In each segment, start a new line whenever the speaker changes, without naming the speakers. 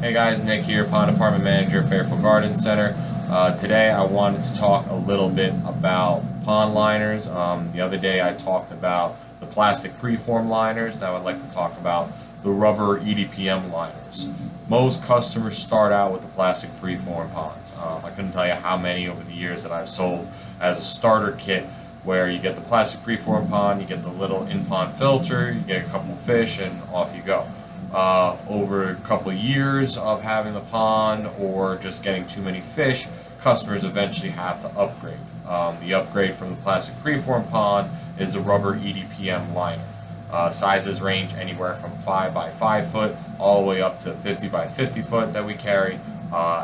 Hey guys, Nick here, Pond Department Manager, Fairfield Garden Center. Today I wanted to talk a little bit about pond liners. The other day I talked about the plastic preform liners. Now I'd like to talk about the rubber EDPM liners. Most customers start out with the plastic preform ponds. I couldn't tell you how many over the years that I've sold as a starter kit, where you get the plastic preform pond, you get the little in-pond filter, you get a couple of fish, and off you go. Over a couple of years of having the pond or just getting too many fish, customers eventually have to upgrade. The upgrade from the plastic preform pond is the rubber EDPM liner. Sizes range anywhere from 5 by 5 foot all the way up to 50 by 50 foot that we carry.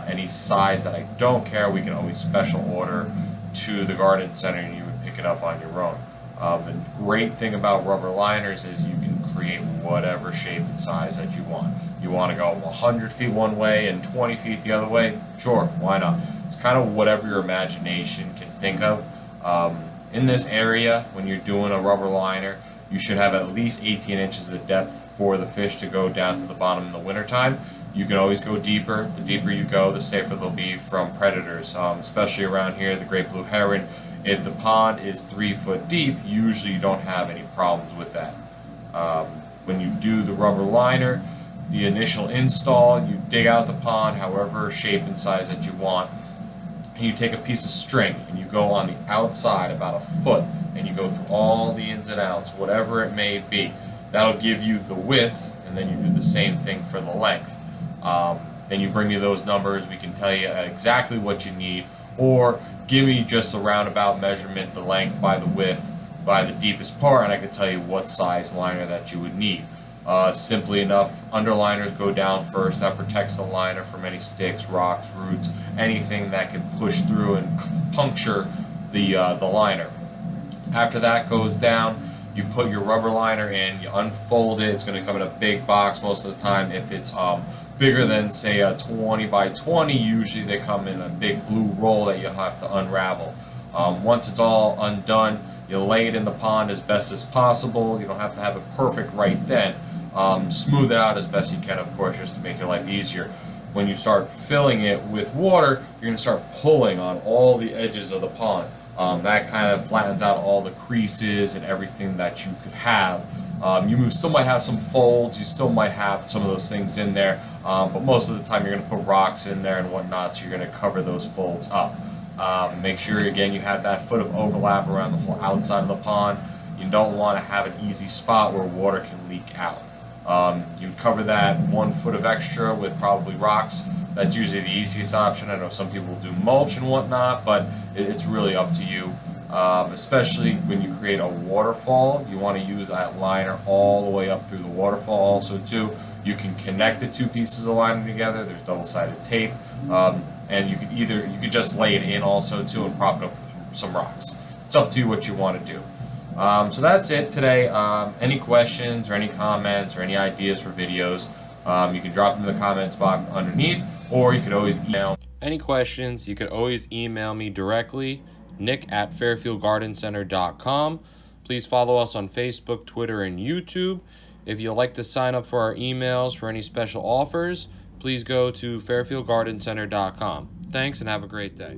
Any size that I don't carry, we can always special order to the garden center and you would pick it up on your own. The great thing about rubber liners is you can create whatever shape and size that you want. You want to go 100 feet one way and 20 feet the other way? Sure, why not? It's kind of whatever your imagination can think of. In this area, when you're doing a rubber liner, you should have at least 18 inches of depth for the fish to go down to the bottom in the wintertime. You can always go deeper. The deeper you go, the safer they'll be from predators, especially around here, the great blue heron. If the pond is 3 foot deep, usually you don't have any problems with that. When you do the rubber liner, the initial install, you dig out the pond however shape and size that you want, and you take a piece of string and you go on the outside about a foot and you go through all the ins and outs, whatever it may be. That'll give you the width, and then you do the same thing for the length. Then you bring me those numbers, we can tell you exactly what you need, or give me just a roundabout measurement, the length by the width by the deepest part, and I can tell you what size liner that you would need. Simply enough, underliners go down first. That protects the liner from any sticks, rocks, roots, anything that can push through and puncture the liner. After that goes down, you put your rubber liner in, you unfold it. It's going to come in a big box most of the time. If it's bigger than, say, a 20 by 20, usually they come in a big blue roll that you'll have to unravel. Once it's all undone, you lay it in the pond as best as possible. You don't have to have it perfect right then. Smooth it out as best you can, of course, just to make your life easier. When you start filling it with water, you're going to start pulling on all the edges of the pond. That kind of flattens out all the creases and everything that you could have. You still might have some folds, you still might have some of those things in there, but most of the time you're going to put rocks in there and whatnot, so you're going to cover those folds up. Make sure, again, you have that foot of overlap around the whole outside of the pond. You don't want to have an easy spot where water can leak out. You cover that 1 foot of extra with probably rocks. That's usually the easiest option. I know some people do mulch and whatnot, but it's really up to you. Especially when you create a waterfall, you want to use that liner all the way up through the waterfall also too. You can connect the two pieces of liner together. There's double-sided tape, and you could just lay it in also too and prop it up with some rocks. It's up to you what you want to do. So that's it today. Any questions or any comments or any ideas for videos, you can drop them in the comments box underneath, or you could always email. Any questions, you could always email me directly, nick@fairfieldgardencenter.com. Please follow us on Facebook, Twitter, and YouTube. If you'd like to sign up for our emails for any special offers, please go to fairfieldgardencenter.com. Thanks and have a great day.